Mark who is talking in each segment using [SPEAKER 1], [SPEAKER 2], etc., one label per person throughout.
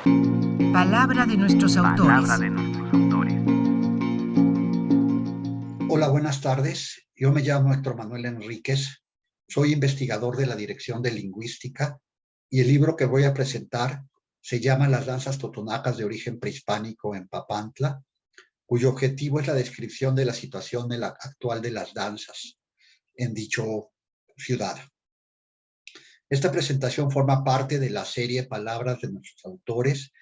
[SPEAKER 1] Palabra de nuestros autores.
[SPEAKER 2] Hola, buenas tardes. Yo me llamo Héctor Manuel Enríquez. Soy investigador de la Dirección de Lingüística y el libro que voy a presentar se llama Las danzas totonacas de origen prehispánico en Papantla, cuyo objetivo es la descripción de la situación actual de las danzas en dicho ciudad. Esta presentación forma parte de la serie Palabras de nuestros autores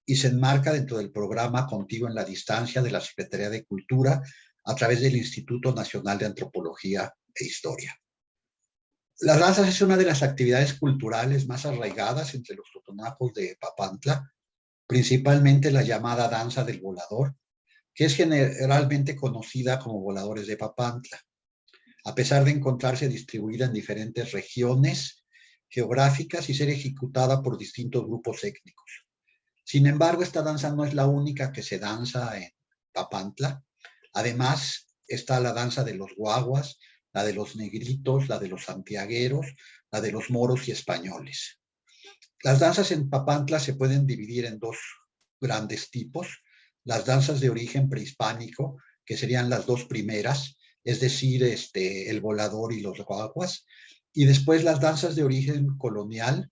[SPEAKER 2] y se enmarca dentro del programa Contigo en la Distancia de la Secretaría de Cultura a través del Instituto Nacional de Antropología e Historia. Las danzas es una de las actividades culturales más arraigadas entre los totonacos de Papantla, principalmente la llamada danza del volador, que es generalmente conocida como voladores de Papantla, a pesar de encontrarse distribuida en diferentes regiones geográficas y ser ejecutada por distintos grupos étnicos. Sin embargo, esta danza no es la única que se danza en Papantla. Además, está la danza de los guaguas, la de los negritos, la de los santiagueros, la de los moros y españoles. Las danzas en Papantla se pueden dividir en dos grandes tipos. Las danzas de origen prehispánico, que serían las dos primeras, es decir, el volador y los guaguas, y después las danzas de origen colonial,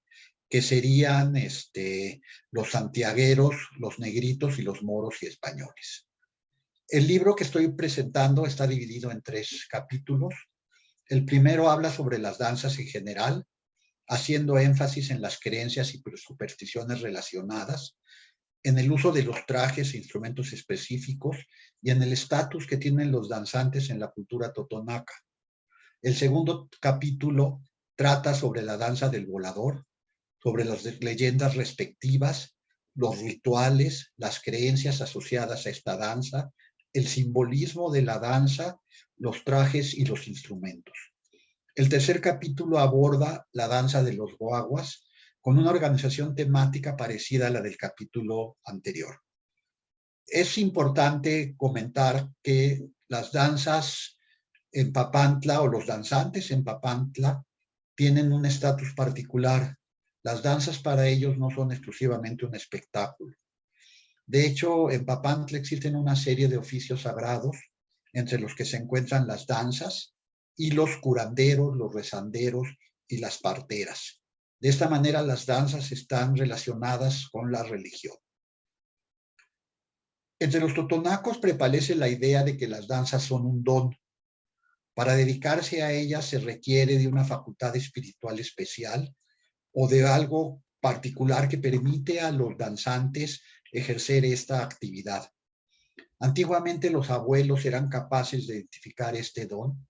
[SPEAKER 2] que serían los santiagueros, los negritos y los moros y españoles. El libro que estoy presentando está dividido en 3 capítulos. El primero habla sobre las danzas en general, haciendo énfasis en las creencias y supersticiones relacionadas, en el uso de los trajes e instrumentos específicos y en el estatus que tienen los danzantes en la cultura totonaca. El segundo capítulo trata sobre la danza del volador, sobre las leyendas respectivas, los rituales, las creencias asociadas a esta danza, el simbolismo de la danza, los trajes y los instrumentos. El tercer capítulo aborda la danza de los guaguas con una organización temática parecida a la del capítulo anterior. Es importante comentar que las danzas en Papantla o los danzantes en Papantla tienen un estatus particular. Las danzas para ellos no son exclusivamente un espectáculo. De hecho, en Papantla existen una serie de oficios sagrados, entre los que se encuentran las danzas y los curanderos, los rezanderos y las parteras. De esta manera, las danzas están relacionadas con la religión. Entre los totonacos prevalece la idea de que las danzas son un don. Para dedicarse a ellas se requiere de una facultad espiritual especial o de algo particular que permite a los danzantes ejercer esta actividad. Antiguamente los abuelos eran capaces de identificar este don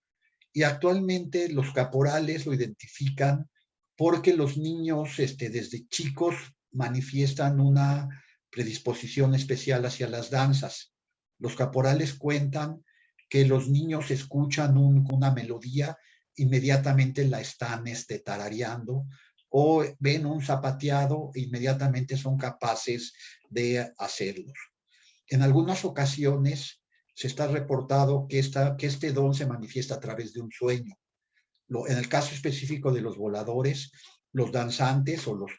[SPEAKER 2] y actualmente los caporales lo identifican porque los niños desde chicos manifiestan una predisposición especial hacia las danzas. Los caporales cuentan que los niños escuchan una melodía, inmediatamente la están tarareando, o ven un zapateado e inmediatamente son capaces de hacerlos. En algunas ocasiones se está reportado que este don se manifiesta a través de un sueño. En el caso específico de los voladores, los danzantes o los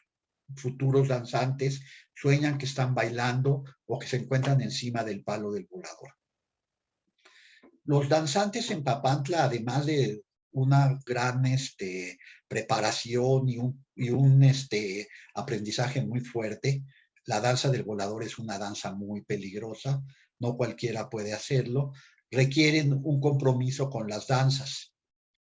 [SPEAKER 2] futuros danzantes sueñan que están bailando o que se encuentran encima del palo del volador. Los danzantes en Papantla, además de una gran preparación y un aprendizaje muy fuerte, la danza del volador es una danza muy peligrosa, no cualquiera puede hacerlo, requieren un compromiso con las danzas.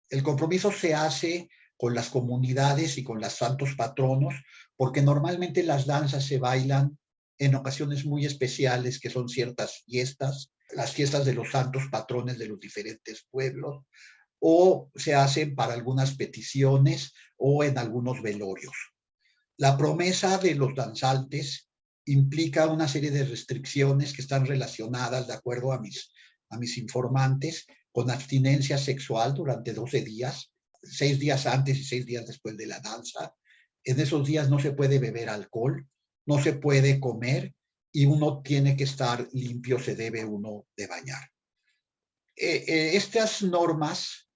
[SPEAKER 2] El compromiso se hace con las comunidades y con los santos patronos, porque normalmente las danzas se bailan en ocasiones muy especiales, que son ciertas fiestas, las fiestas de los santos patrones de los diferentes pueblos, o se hacen para algunas peticiones o en algunos velorios. La promesa de los danzantes implica una serie de restricciones que están relacionadas, de acuerdo a mis informantes, con abstinencia sexual durante 12 días, 6 días antes y 6 días después de la danza. En esos días no se puede beber alcohol, no se puede comer y uno tiene que estar limpio, se debe uno de bañar. Estas normas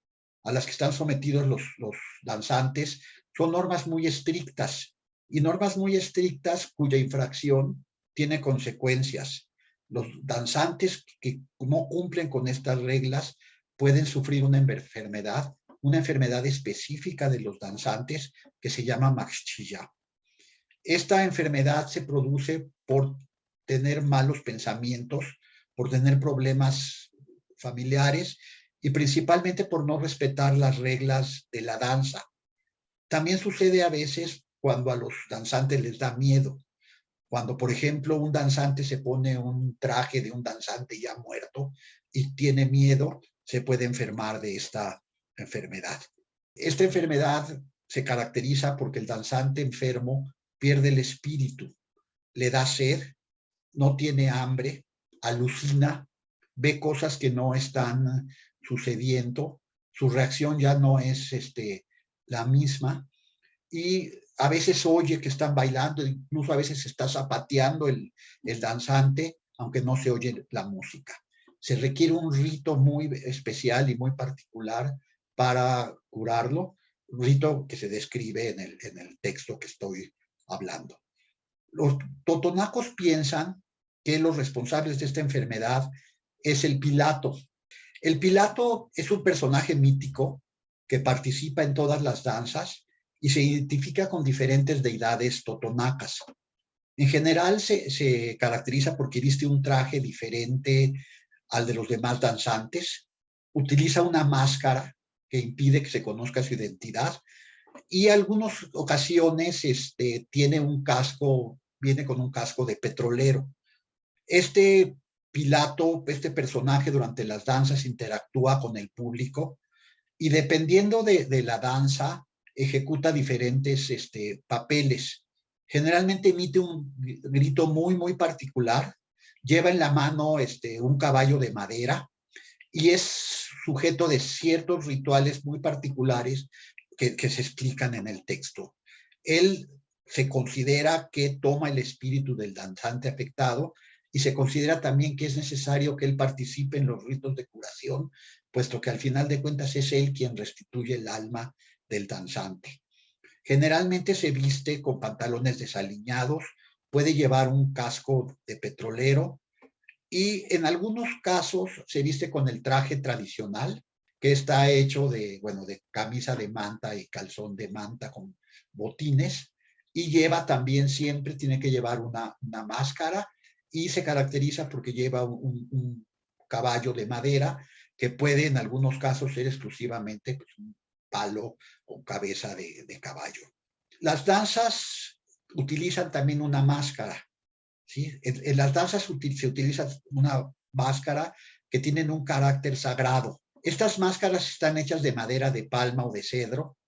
[SPEAKER 2] a las que están sometidos los danzantes son normas muy estrictas y normas muy estrictas cuya infracción tiene consecuencias. Los danzantes que no cumplen con estas reglas pueden sufrir una enfermedad específica de los danzantes que se llama Maxchilla. Esta enfermedad se produce por tener malos pensamientos, por tener problemas familiares y principalmente por no respetar las reglas de la danza. También sucede a veces cuando a los danzantes les da miedo. Cuando, por ejemplo, un danzante se pone un traje de un danzante ya muerto y tiene miedo, se puede enfermar de esta enfermedad. Esta enfermedad se caracteriza porque el danzante enfermo pierde el espíritu, le da sed, no tiene hambre, alucina, ve cosas que no están sucediendo, su reacción ya no es la misma y a veces oye que están bailando, incluso a veces está zapateando el danzante, aunque no se oye la música. Se requiere un rito muy especial y muy particular para curarlo, un rito que se describe en el texto que estoy hablando. Los totonacos piensan que los responsables de esta enfermedad es el Pilato. El Pilato es un personaje mítico que participa en todas las danzas y se identifica con diferentes deidades totonacas. En general se caracteriza porque viste un traje diferente al de los demás danzantes, utiliza una máscara que impide que se conozca su identidad y en algunas ocasiones tiene un casco, viene con un casco de petrolero. Este Pilato, este personaje durante las danzas interactúa con el público y dependiendo de la danza ejecuta diferentes papeles. Generalmente emite un grito muy, muy particular, lleva en la mano un caballo de madera y es sujeto de ciertos rituales muy particulares que se explican en el texto. Él se considera que toma el espíritu del danzante afectado y se considera también que es necesario que él participe en los ritos de curación, puesto que al final de cuentas es él quien restituye el alma del danzante. Generalmente se viste con pantalones desaliñados, puede llevar un casco de petrolero y en algunos casos se viste con el traje tradicional, que está hecho de camisa de manta y calzón de manta con botines, y lleva también siempre, tiene que llevar una máscara, y se caracteriza porque lleva un caballo de madera, que puede en algunos casos ser exclusivamente pues, un palo con cabeza de caballo. Las danzas utilizan también una máscara, ¿sí? En las danzas se utiliza una máscara que tienen un carácter sagrado. Estas máscaras están hechas de madera de palma o de cedro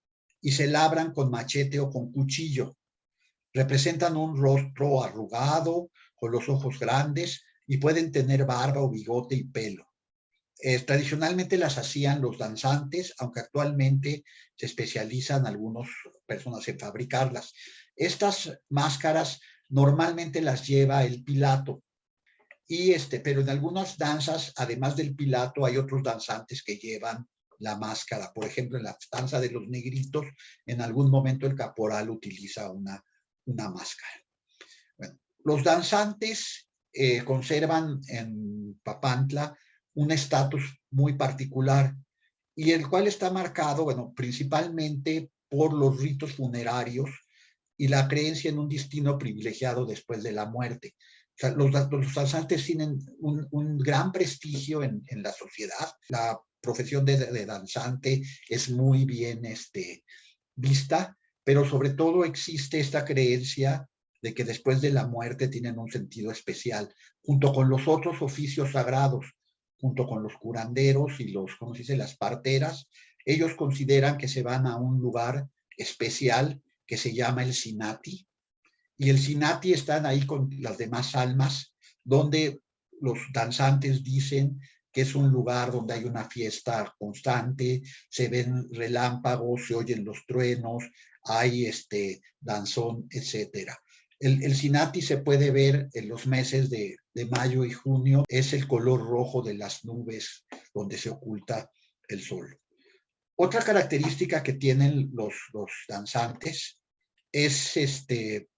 [SPEAKER 2] y se labran con machete o con cuchillo. Representan un rostro arrugado, con los ojos grandes y pueden tener barba o bigote y pelo. Tradicionalmente las hacían los danzantes, aunque actualmente se especializan algunas personas en fabricarlas. Estas máscaras normalmente las lleva el Pilato, pero en algunas danzas, además del Pilato, hay otros danzantes que llevan la máscara. Por ejemplo, en la danza de los negritos, en algún momento el caporal utiliza una máscara. Bueno, los danzantes conservan en Papantla un estatus muy particular y el cual está marcado, bueno, principalmente por los ritos funerarios y la creencia en un destino privilegiado después de la muerte. O sea, los danzantes tienen un gran prestigio en la sociedad. La profesión de danzante es muy bien vista, pero sobre todo existe esta creencia de que después de la muerte tienen un sentido especial, junto con los otros oficios sagrados, junto con los curanderos y ¿cómo se dice?, las parteras. Ellos consideran que se van a un lugar especial que se llama el Sinati, y el Sinati están ahí con las demás almas, donde los danzantes dicen que es un lugar donde hay una fiesta constante, se ven relámpagos, se oyen los truenos, hay danzón, etcétera. El Sinati se puede ver en los meses de mayo y junio, es el color rojo de las nubes donde se oculta el sol. Otra característica que tienen los danzantes es que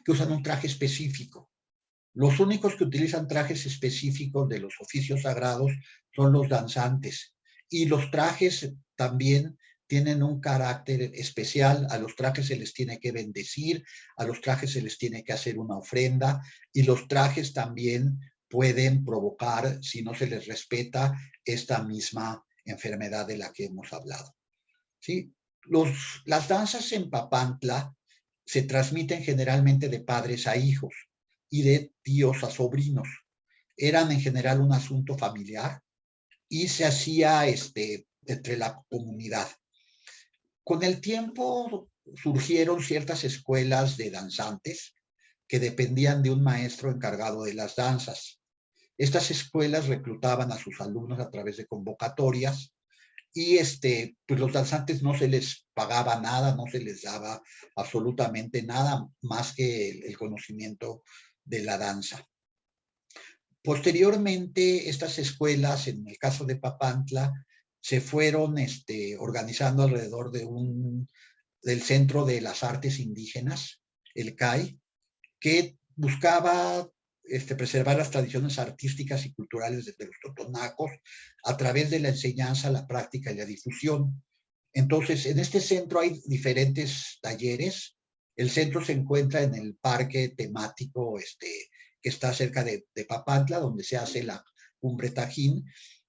[SPEAKER 2] usan un traje específico. Los únicos que utilizan trajes específicos de los oficios sagrados son los danzantes. Y los trajes también tienen un carácter especial. A los trajes se les tiene que bendecir, a los trajes se les tiene que hacer una ofrenda, y los trajes también pueden provocar, si no se les respeta, esta misma enfermedad de la que hemos hablado. ¿Sí? Las danzas en Papantla se transmiten generalmente de padres a hijos y de tíos a sobrinos. Eran en general un asunto familiar y se hacía entre la comunidad. Con el tiempo surgieron ciertas escuelas de danzantes que dependían de un maestro encargado de las danzas. Estas escuelas reclutaban a sus alumnos a través de convocatorias y pues los danzantes no se les pagaba nada, no se les daba absolutamente nada más que el conocimiento de la danza. Posteriormente, estas escuelas, en el caso de Papantla, se fueron organizando alrededor del Centro de las Artes Indígenas, el CAI, que buscaba preservar las tradiciones artísticas y culturales de los totonacos a través de la enseñanza, la práctica y la difusión. Entonces, en este centro hay diferentes talleres. El centro se encuentra en el parque temático que está cerca de Papantla, donde se hace la Cumbre Tajín,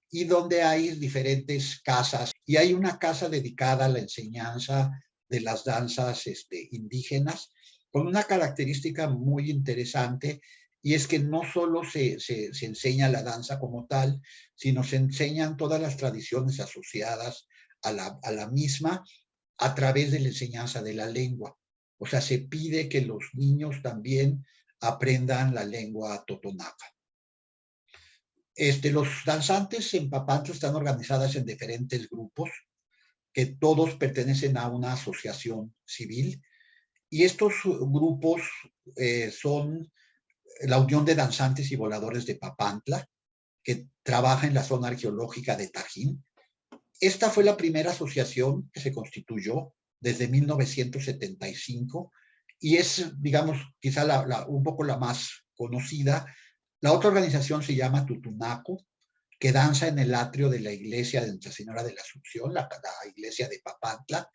[SPEAKER 2] y donde hay diferentes casas. Y hay una casa dedicada a la enseñanza de las danzas indígenas, con una característica muy interesante, y es que no solo se enseña la danza como tal, sino se enseñan todas las tradiciones asociadas a la misma a través de la enseñanza de la lengua. O sea, se pide que los niños también aprendan la lengua totonaca. Los danzantes en Papantla están organizadas en diferentes grupos que todos pertenecen a una asociación civil, y estos grupos son la Unión de Danzantes y Voladores de Papantla, que trabaja en la zona arqueológica de Tajín. Esta fue la primera asociación que se constituyó desde 1975 y es, digamos, quizá un poco la más conocida. La otra organización se llama Tutunaco, que danza en el atrio de la iglesia de Nuestra Señora de la Asunción, la iglesia de Papantla.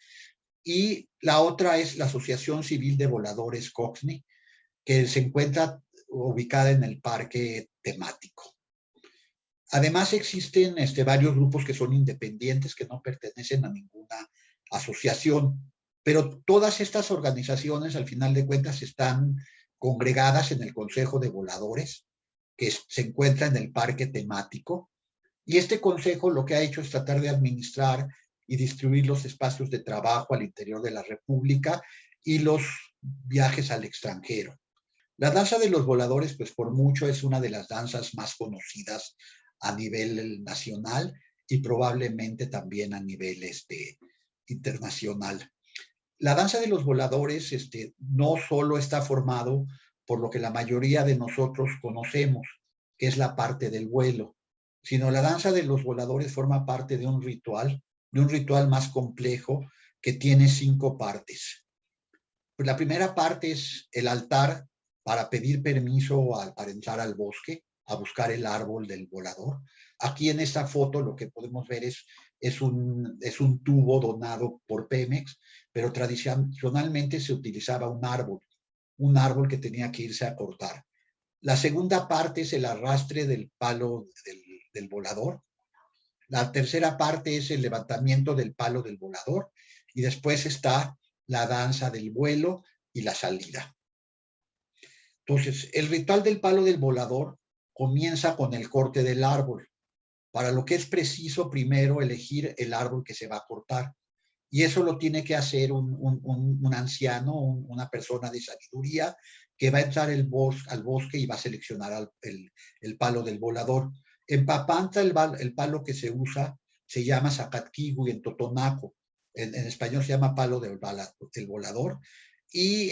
[SPEAKER 2] Y la otra es la Asociación Civil de Voladores Coxni, que se encuentra ubicada en el parque temático. Además existen varios grupos que son independientes, que no pertenecen a ninguna asociación, pero todas estas organizaciones al final de cuentas están congregadas en el Consejo de Voladores, que se encuentra en el parque temático, y este consejo lo que ha hecho es tratar de administrar y distribuir los espacios de trabajo al interior de la República y los viajes al extranjero. La danza de los voladores, pues por mucho es una de las danzas más conocidas a nivel nacional y probablemente también a nivel internacional. La danza de los voladores no solo está formado por lo que la mayoría de nosotros conocemos, que es la parte del vuelo, sino la danza de los voladores forma parte de un ritual más complejo que tiene 5 partes. Pues la primera parte es el altar para pedir permiso para entrar al bosque, a buscar el árbol del volador. Aquí en esta foto lo que podemos ver es un tubo donado por Pemex, pero tradicionalmente se utilizaba un árbol que tenía que irse a cortar. La segunda parte es el arrastre del palo del volador. La tercera parte es el levantamiento del palo del volador, y después está la danza del vuelo y la salida. Entonces, el ritual del palo del volador comienza con el corte del árbol, para lo que es preciso primero elegir el árbol que se va a cortar. Y eso lo tiene que hacer un anciano, una persona de sabiduría, que va a entrar al bosque y va a seleccionar el palo del volador. En Papantla el palo que se usa se llama Zacatquigu, y en Totonaco, en español se llama palo del volador, y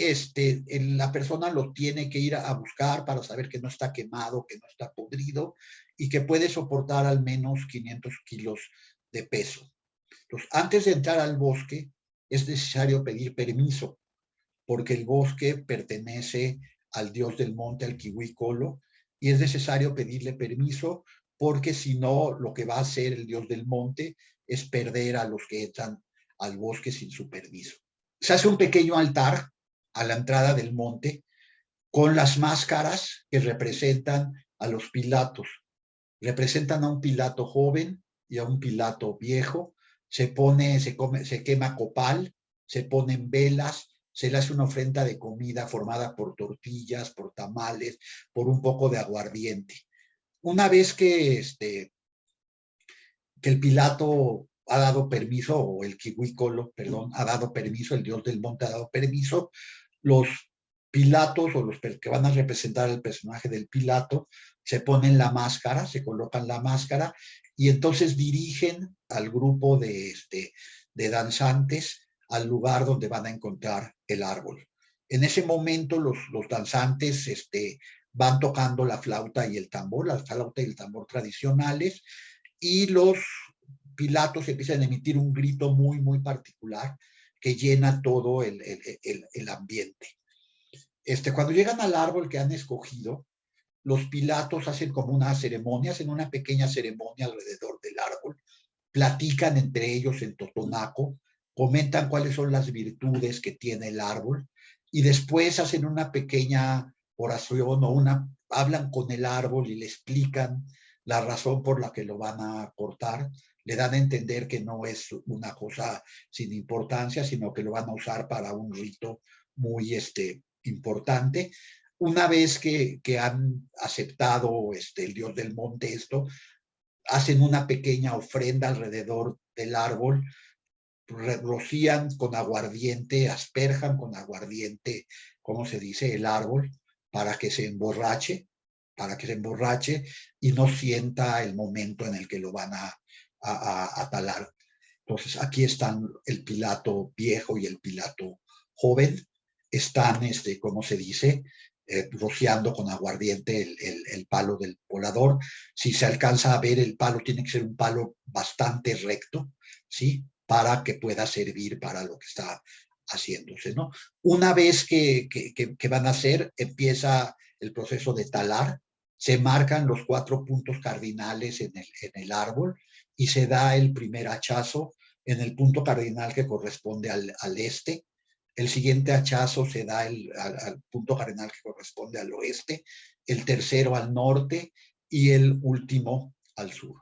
[SPEAKER 2] la persona lo tiene que ir a buscar para saber que no está quemado, que no está podrido y que puede soportar al menos 500 kilos de peso. Entonces, antes de entrar al bosque, es necesario pedir permiso. porque el bosque pertenece al dios del monte, al Quihuicolo, y es necesario pedirle permiso porque si no, lo que va a hacer el dios del monte es perder a los que entran al bosque sin su permiso. Se hace un pequeño altar a la entrada del monte con las máscaras que representan a los Pilatos. Representan a un Pilato joven y a un Pilato viejo. Se quema copal, se ponen velas, se le hace una ofrenda de comida formada por tortillas, por tamales, por un poco de aguardiente. Una vez que el Pilato ha dado permiso, o el Quihuicolo, perdón, ha dado permiso, el dios del monte ha dado permiso, los Pilatos o los que van a representar el personaje del Pilato se ponen la máscara, se colocan la máscara y entonces dirigen al grupo de danzantes al lugar donde van a encontrar el árbol. En ese momento los danzantes van tocando la flauta y el tambor, la flauta y el tambor tradicionales, y los Pilatos empiezan a emitir un grito muy, muy particular que llena todo el ambiente. Cuando llegan al árbol que han escogido, los Pilatos hacen como una ceremonia, hacen una pequeña ceremonia alrededor del árbol, platican entre ellos en totonaco, comentan cuáles son las virtudes que tiene el árbol y después hacen una pequeña oración hablan con el árbol y le explican la razón por la que lo van a cortar, le dan a entender que no es una cosa sin importancia, sino que lo van a usar para un rito muy importante. Una vez que han aceptado el dios del monte esto, hacen una pequeña ofrenda alrededor del árbol, rocían con aguardiente, asperjan con aguardiente, ¿cómo se dice?, el árbol, para que se emborrache, y no sienta el momento en el que lo van a talar. Entonces, aquí están el Pilato viejo y el Pilato joven, están, ¿cómo se dice?, rociando con aguardiente el palo del volador. Si se alcanza a ver, el palo tiene que ser un palo bastante recto, ¿sí?, para que pueda servir para lo que está haciéndose, ¿no? Una vez que van a hacer, empieza el proceso de talar, se marcan los 4 puntos cardinales en el árbol y se da el primer hachazo en el punto cardinal que corresponde al este. El siguiente hachazo se da al punto cardinal que corresponde al oeste, el tercero al norte y el último al sur.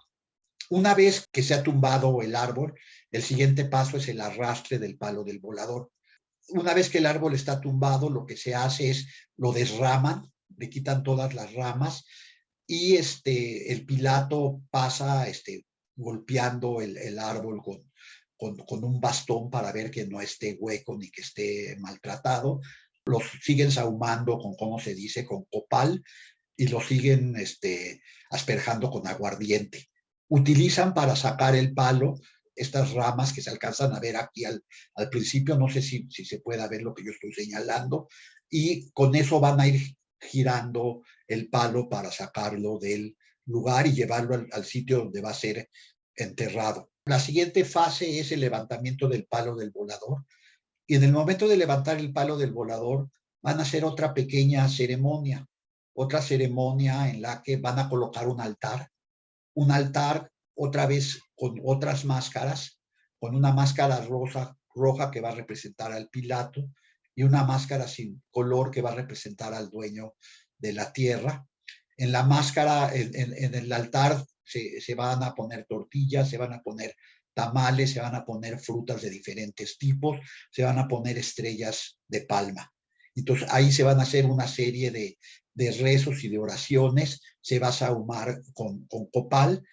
[SPEAKER 2] Una vez que se ha tumbado el árbol, el siguiente paso es el arrastre del palo del volador. Una vez que el árbol está tumbado, lo que se hace es lo desraman, le quitan todas las ramas y el Pilato pasa golpeando el árbol con un bastón para ver que no esté hueco ni que esté maltratado. Los siguen sahumando con, ¿cómo se dice?, con copal, y los siguen asperjando con aguardiente. Utilizan para sacar el palo estas ramas que se alcanzan a ver aquí al principio, no sé si se puede ver lo que yo estoy señalando, y con eso van a ir girando el palo para sacarlo del lugar y llevarlo al sitio donde va a ser enterrado. La siguiente fase es el levantamiento del palo del volador, y en el momento de levantar el palo del volador van a hacer otra pequeña ceremonia en la que van a colocar un altar otra vez con otras máscaras, con una máscara roja que va a representar al Pilato y una máscara sin color que va a representar al dueño de la tierra. En la máscara, en el altar, se van a poner tortillas, se van a poner tamales, se van a poner frutas de diferentes tipos, se van a poner estrellas de palma. Entonces ahí se van a hacer una serie de rezos y de oraciones, se va a sahumar con copal,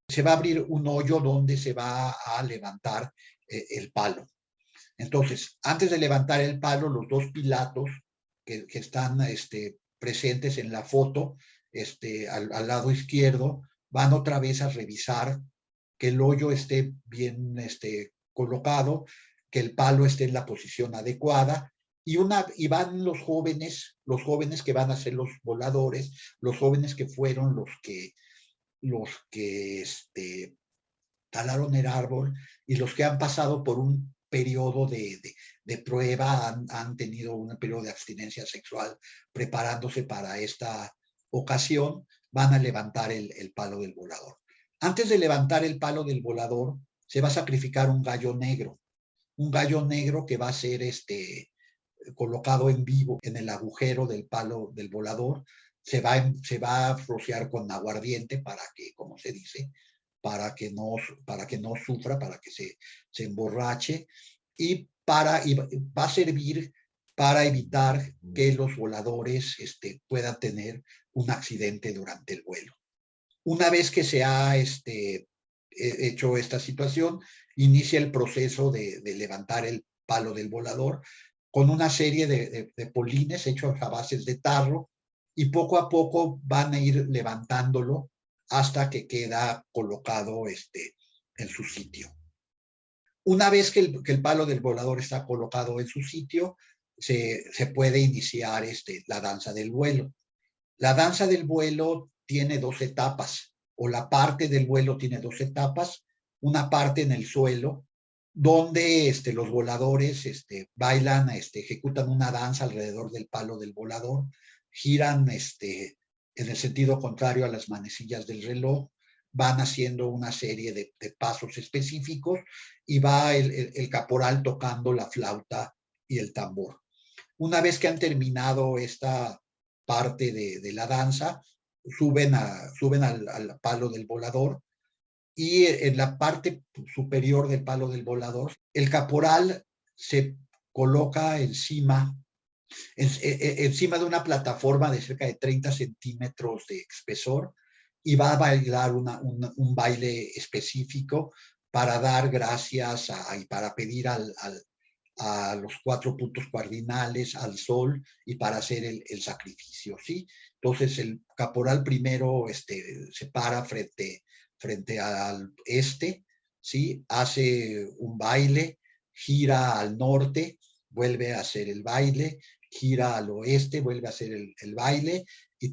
[SPEAKER 2] se va a abrir un hoyo donde se va a levantar el palo. Entonces, antes de levantar el palo, los 2 Pilatos que están presentes en la foto, al lado izquierdo, van otra vez a revisar que el hoyo esté bien colocado, que el palo esté en la posición adecuada, y van los jóvenes que van a ser los voladores, los jóvenes que fueron los que talaron el árbol y los que han pasado por un periodo de de prueba, han tenido un periodo de abstinencia sexual preparándose para esta ocasión, van a levantar el palo del volador. Antes de levantar el palo del volador, se va a sacrificar un gallo negro que va a ser colocado en vivo en el agujero del palo del volador. Se va a rociar con aguardiente para que, como se dice, para que no sufra, para que se emborrache, y va a servir para evitar que los voladores puedan tener un accidente durante el vuelo. Una vez que se ha hecho esta situación, inicia el proceso de levantar el palo del volador con una serie de polines hechos a bases de tarro, y poco a poco van a ir levantándolo hasta que queda colocado en su sitio. Una vez que el palo del volador está colocado en su sitio, se puede iniciar la danza del vuelo. La danza del vuelo tiene dos etapas, o la parte del vuelo tiene dos etapas. Una parte en el suelo, donde los voladores bailan, ejecutan una danza alrededor del palo del volador, giran en el sentido contrario a las manecillas del reloj, van haciendo una serie de pasos específicos, y va el caporal tocando la flauta y el tambor. Una vez que han terminado esta parte de la danza, suben al palo del volador, y en la parte superior del palo del volador, el caporal se coloca encima de una plataforma de cerca de 30 centímetros de espesor, y va a bailar un baile específico para dar gracias y para pedir a los 4 puntos cardinales, al sol, y para hacer el sacrificio, ¿sí? Entonces el caporal primero se para frente al ¿sí? Hace un baile, gira al norte, vuelve a hacer el baile, gira al oeste, vuelve a hacer el baile, y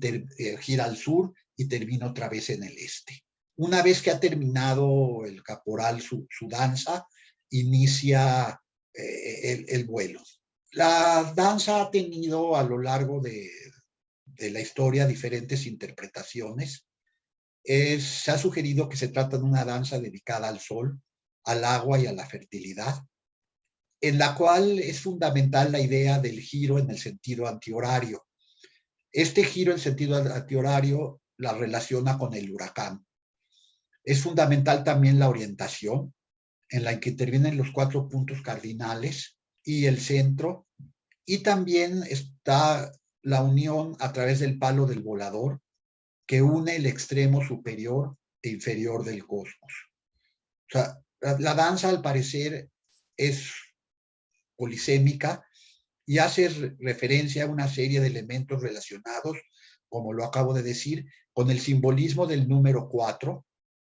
[SPEAKER 2] gira al sur y termina otra vez en el este. Una vez que ha terminado el caporal su danza, inicia el vuelo. La danza ha tenido a lo largo de la historia diferentes interpretaciones. Se ha sugerido que se trata de una danza dedicada al sol, al agua y a la fertilidad, en la cual es fundamental la idea del giro en el sentido antihorario. Este giro en sentido antihorario la relaciona con el huracán. Es fundamental también la orientación, en la que intervienen los 4 puntos cardinales y el centro, y también está la unión a través del palo del volador, que une el extremo superior e inferior del cosmos. O sea, la danza, al parecer, es polisémica y hace referencia a una serie de elementos relacionados, como lo acabo de decir, con el simbolismo del número 4,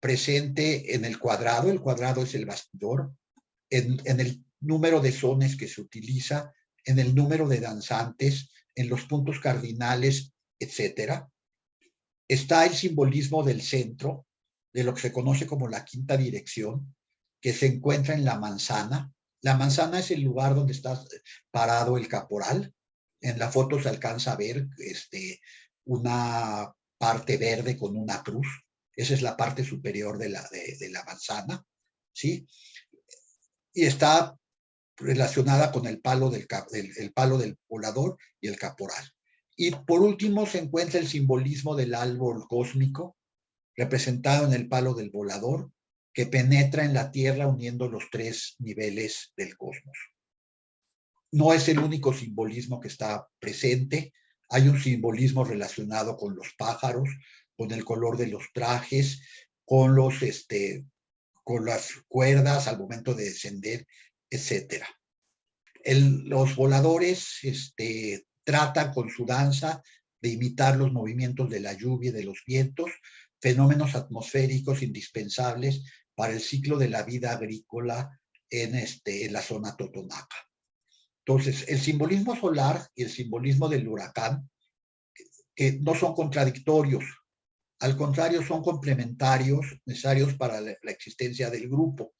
[SPEAKER 2] presente en el cuadrado. El cuadrado es el bastidor, en el número de sones que se utiliza, en el número de danzantes, en los puntos cardinales, etc. Está el simbolismo del centro, de lo que se conoce como la quinta dirección, que se encuentra en la manzana. La manzana es el lugar donde está parado el caporal. En la foto se alcanza a ver una parte verde con una cruz. Esa es la parte superior de la manzana, ¿sí? Y está relacionada con el palo del volador y el caporal. Y por último se encuentra el simbolismo del árbol cósmico, representado en el palo del volador, que penetra en la Tierra uniendo los 3 niveles del cosmos. No es el único simbolismo que está presente. Hay un simbolismo relacionado con los pájaros, con el color de los trajes, con las cuerdas al momento de descender, etc. Los voladores tratan con su danza de imitar los movimientos de la lluvia y de los vientos, fenómenos atmosféricos indispensables para el ciclo de la vida agrícola en la zona totonaca. Entonces, el simbolismo solar y el simbolismo del huracán, que no son contradictorios, al contrario, son complementarios, necesarios para la existencia del grupo.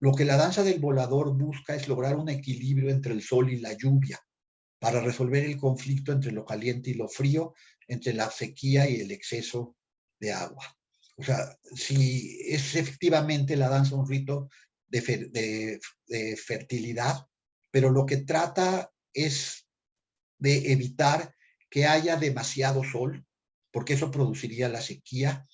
[SPEAKER 2] Lo que la danza del volador busca es lograr un equilibrio entre el sol y la lluvia para resolver el conflicto entre lo caliente y lo frío, entre la sequía y el exceso de agua. O sea, si es efectivamente la danza un rito de fertilidad, pero lo que trata es de evitar que haya demasiado sol, porque eso produciría la sequía,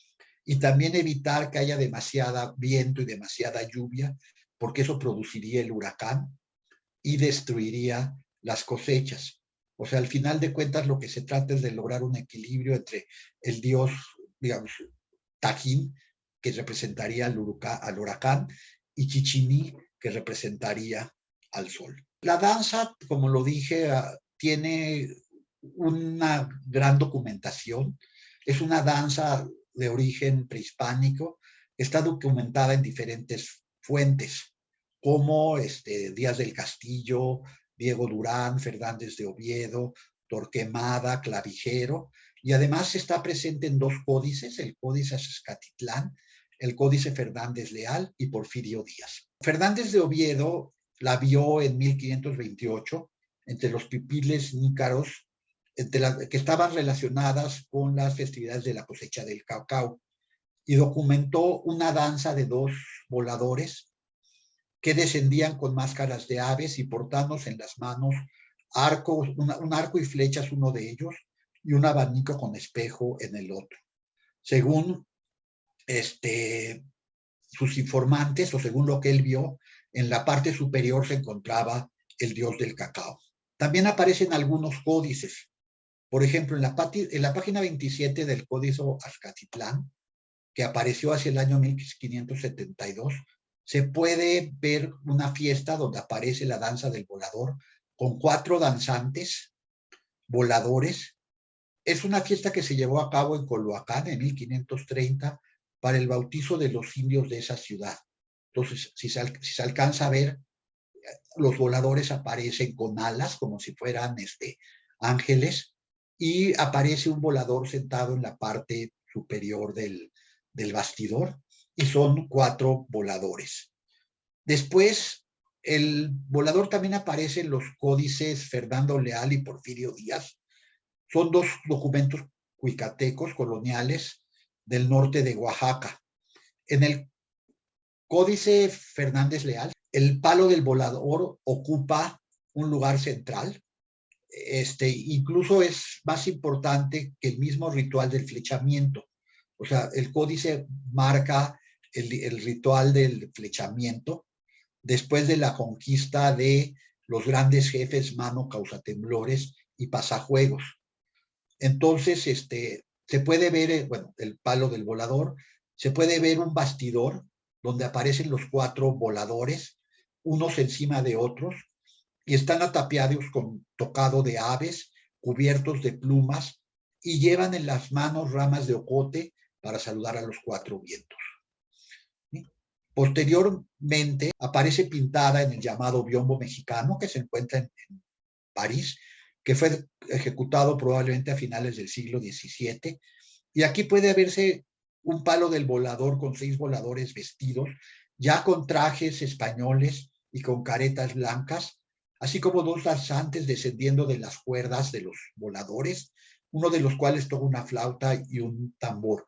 [SPEAKER 2] y también evitar que haya demasiada viento y demasiada lluvia, porque eso produciría el huracán y destruiría las cosechas. O sea, al final de cuentas lo que se trata es de lograr un equilibrio entre el dios, digamos, Tajín, que representaría al huracán, y Chichiní, que representaría al sol. La danza, como lo dije, tiene una gran documentación. Es una danza de origen prehispánico. Está documentada en diferentes fuentes, como Díaz del Castillo, Diego Durán, Fernández de Oviedo, Torquemada, Clavijero, y además está presente en dos códices, el Códice Azcatlán, el Códice Fernández Leal y Porfirio Díaz. Fernández de Oviedo la vio en 1528 entre los pipiles nícaros que estaban relacionadas con las festividades de la cosecha del cacao, y documentó una danza de dos voladores que descendían con máscaras de aves y portándose en las manos un arco y flechas uno de ellos y un abanico con espejo en el otro. Según sus informantes, o según lo que él vio, en la parte superior se encontraba el dios del cacao. También aparecen algunos códices. Por ejemplo, en la página 27 del Códice Azcatlán, que apareció hacia el año 1572, se puede ver una fiesta donde aparece la danza del volador con 4 danzantes voladores. Es una fiesta que se llevó a cabo en Colhuacán en 1530 para el bautizo de los indios de esa ciudad. Entonces, si se alcanza a ver, los voladores aparecen con alas como si fueran ángeles, y aparece un volador sentado en la parte superior del bastidor, y son 4 voladores. Después, el volador también aparece en los códices Fernando Leal y Porfirio Díaz. Son 2 documentos cuicatecos coloniales del norte de Oaxaca. En el Códice Fernández Leal, el palo del volador ocupa un lugar central. Incluso es más importante que el mismo ritual del flechamiento. O sea, el códice marca el ritual del flechamiento después de la conquista de los grandes jefes Mano, Causatemblores y Pasajuegos. Entonces, se puede ver, bueno, el palo del volador, se puede ver un bastidor donde aparecen los 4 voladores, unos encima de otros, y están atapiados con tocado de aves, cubiertos de plumas, y llevan en las manos ramas de ocote para saludar a los 4 vientos. ¿Sí? Posteriormente aparece pintada en el llamado biombo mexicano, que se encuentra en París, que fue ejecutado probablemente a finales del siglo XVII, y aquí puede verse un palo del volador con 6 voladores vestidos, ya con trajes españoles y con caretas blancas, así como 2 danzantes descendiendo de las cuerdas de los voladores, uno de los cuales toca una flauta y un tambor.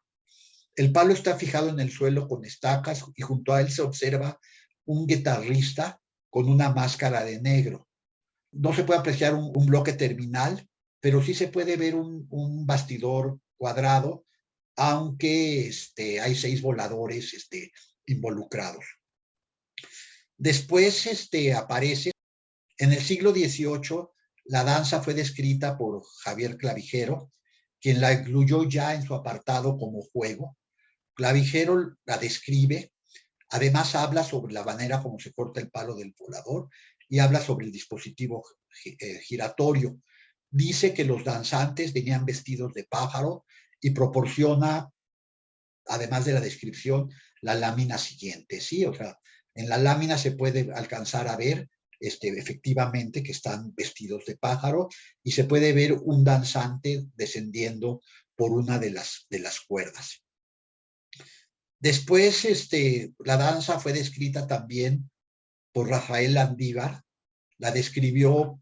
[SPEAKER 2] El palo está fijado en el suelo con estacas y junto a él se observa un guitarrista con una máscara de negro. No se puede apreciar un bloque terminal, pero sí se puede ver un bastidor cuadrado, aunque hay 6 voladores involucrados. Después aparece, en el siglo XVIII, la danza fue descrita por Javier Clavijero, quien la incluyó ya en su apartado como juego. Clavijero la describe, además habla sobre la manera como se corta el palo del volador y habla sobre el dispositivo giratorio. Dice que los danzantes venían vestidos de pájaro y proporciona, además de la descripción, la lámina siguiente, ¿sí? O sea, en la lámina se puede alcanzar a ver efectivamente que están vestidos de pájaro, y se puede ver un danzante descendiendo por una de las cuerdas. Después, la danza fue descrita también por Rafael Landívar, la describió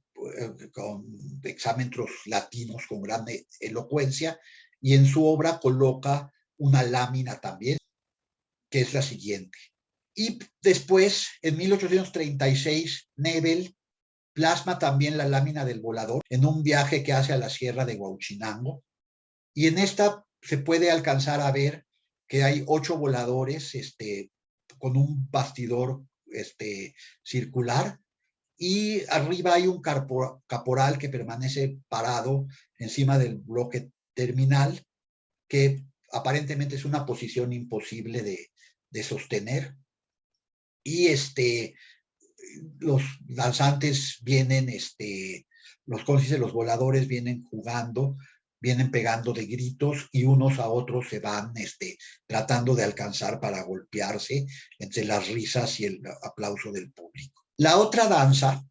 [SPEAKER 2] con exámetros latinos con gran elocuencia, y en su obra coloca una lámina también, que es la siguiente. Y después, en 1836, Nebel plasma también la lámina del volador en un viaje que hace a la sierra de Huauchinango, y en esta se puede alcanzar a ver que hay 8 voladores con un bastidor circular, y arriba hay un caporal que permanece parado encima del bloque terminal, que aparentemente es una posición imposible de sostener. Y los danzantes vienen, los voladores vienen jugando, vienen pegando de gritos, y unos a otros se van tratando de alcanzar para golpearse entre las risas y el aplauso del público. La otra danza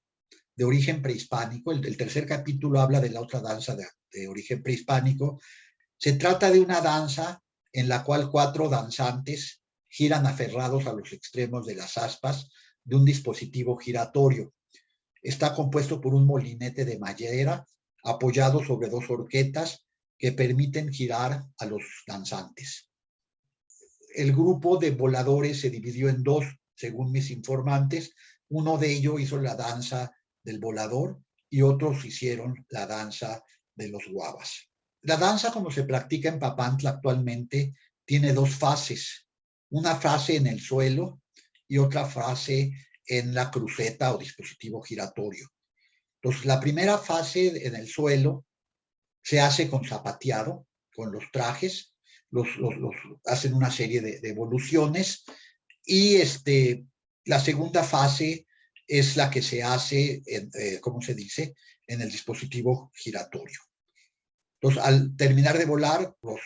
[SPEAKER 2] de origen prehispánico, el tercer capítulo habla de la otra danza de origen prehispánico. Se trata de una danza en la cual 4 danzantes giran aferrados a los extremos de las aspas de un dispositivo giratorio. Está compuesto por un molinete de madera apoyado sobre 2 horquetas que permiten girar a los danzantes. El grupo de voladores se dividió en 2, según mis informantes. Uno de ellos hizo la danza del volador y otros hicieron la danza de los guaguas. La danza, como se practica en Papantla actualmente, tiene 2 fases. Una fase en el suelo y otra fase en la cruceta o dispositivo giratorio. Entonces, la primera fase en el suelo se hace con zapateado, con los trajes, hacen una serie de evoluciones, y la segunda fase es la que se hace, ¿cómo se dice?, en el dispositivo giratorio. Entonces, al terminar de volar, los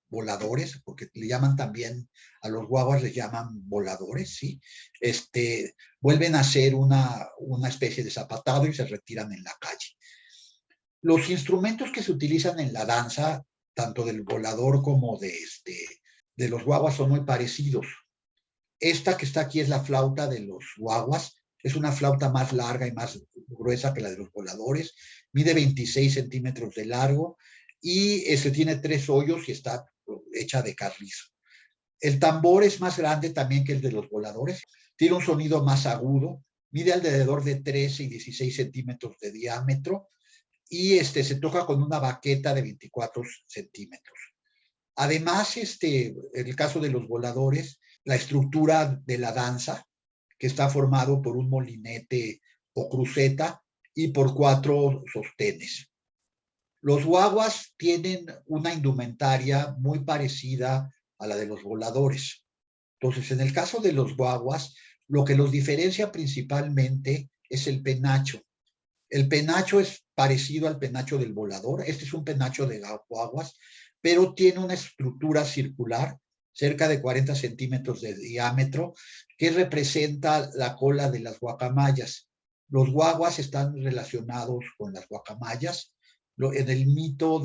[SPEAKER 2] voladores, porque le llaman también, a los guaguas les llaman voladores, ¿sí? Vuelven a hacer una especie de zapatado y se retiran en la calle. Los instrumentos que se utilizan en la danza, tanto del volador como de los guaguas, son muy parecidos. Esta que está aquí es la flauta de los guaguas. Es una flauta más larga y más gruesa que la de los voladores. Mide 26 centímetros de largo y tiene 3 hoyos y está hecha de carrizo. El tambor es más grande también que el de los voladores. Tiene un sonido más agudo. Mide alrededor de 13 y 16 centímetros de diámetro. Y se toca con una baqueta de 24 centímetros. Además, en el caso de los voladores, la estructura de la danza, que está formado por un molinete o cruceta y por 4 sostenes. Los guaguas tienen una indumentaria muy parecida a la de los voladores. Entonces, en el caso de los guaguas, lo que los diferencia principalmente es el penacho. El penacho es parecido al penacho del volador. Este es un penacho de guaguas, pero tiene una estructura circular, cerca de 40 centímetros de diámetro, que representa la cola de las guacamayas. Los guaguas están relacionados con las guacamayas. En el mito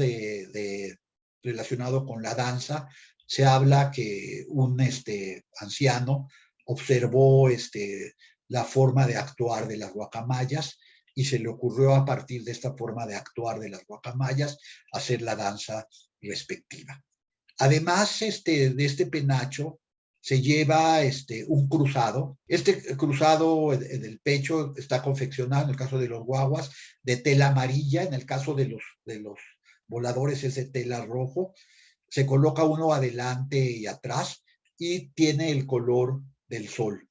[SPEAKER 2] relacionado con la danza, se habla que un anciano observó la forma de actuar de las guacamayas, y se le ocurrió, a partir de esta forma de actuar de las guacamayas, hacer la danza respectiva. Además de este penacho, se lleva un cruzado. Este cruzado en el pecho está confeccionado, en el caso de los guaguas, de tela amarilla. En el caso de los voladores es de tela rojo. Se coloca uno adelante y atrás y tiene el color del sol.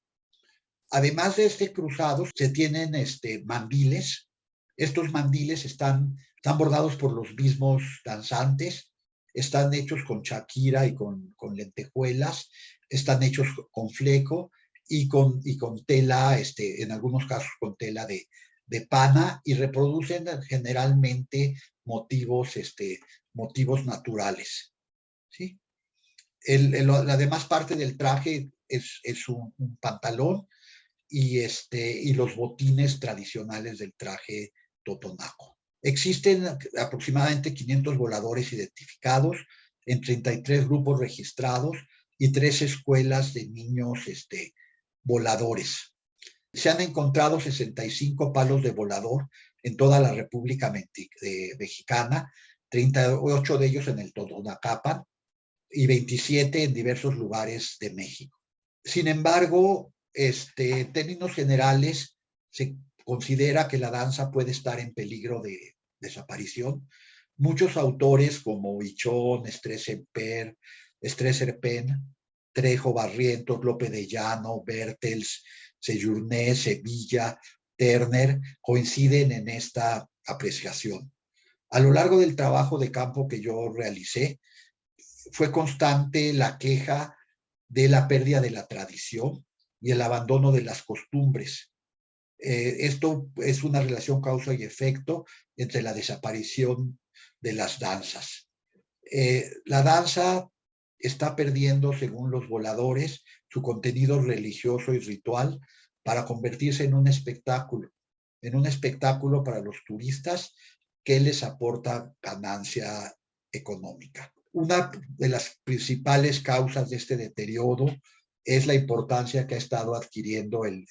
[SPEAKER 2] Además de este cruzado, se tienen mandiles. Estos mandiles están bordados por los mismos danzantes. Están hechos con chaquira y con lentejuelas. Están hechos con fleco y con tela, en algunos casos con tela de pana, y reproducen generalmente motivos naturales, ¿sí? La demás parte del traje es un pantalón y los botines tradicionales del traje totonaco. Existen aproximadamente 500 voladores identificados en 33 grupos registrados y 3 escuelas de niños voladores. Se han encontrado 65 palos de volador en toda la República Mexicana, 38 de ellos en el Totonacapan y 27 en diversos lugares de México. Sin embargo, en términos generales, se considera que la danza puede estar en peligro de desaparición. Muchos autores como Hichón, Stresser-Pen, Trejo Barrientos, Lope de Llano, Bertels, Sejourné, Sevilla, Turner, coinciden en esta apreciación. A lo largo del trabajo de campo que yo realicé, fue constante la queja de la pérdida de la tradición y el abandono de las costumbres. Esto es una relación causa y efecto entre la desaparición de las danzas. La danza está perdiendo, según los voladores, su contenido religioso y ritual para convertirse en un espectáculo para los turistas que les aporta ganancia económica. Una de las principales causas de este deterioro es la importancia que ha estado adquiriendo el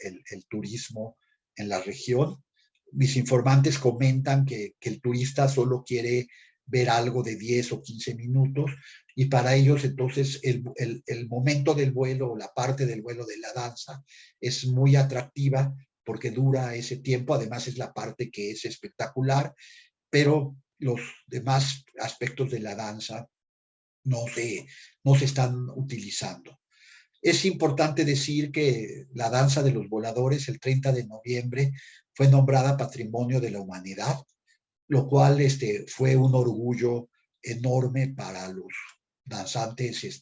[SPEAKER 2] turismo en la región. Mis informantes comentan que el turista solo quiere ver algo de 10 o 15 minutos y para ellos entonces el momento del vuelo o la parte del vuelo de la danza es muy atractiva porque dura ese tiempo, además es la parte que es espectacular, pero los demás aspectos de la danza no se están utilizando. Es importante decir que la danza de los voladores, el 30 de noviembre, fue nombrada Patrimonio de la Humanidad, lo cual fue un orgullo enorme para los danzantes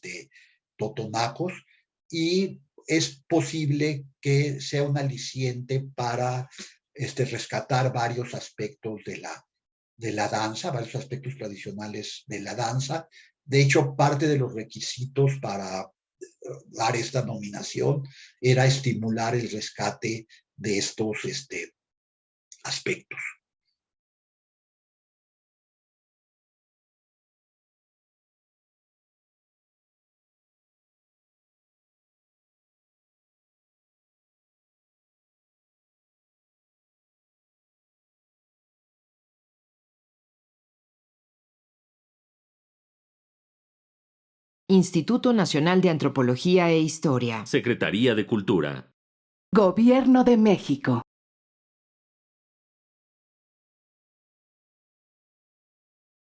[SPEAKER 2] totonacos y es posible que sea un aliciente para rescatar varios aspectos de la danza, varios aspectos tradicionales de la danza. De hecho, parte de los requisitos para dar esta nominación era estimular el rescate de estos aspectos.
[SPEAKER 1] Instituto Nacional de Antropología e Historia.
[SPEAKER 3] Secretaría de Cultura.
[SPEAKER 4] Gobierno de México.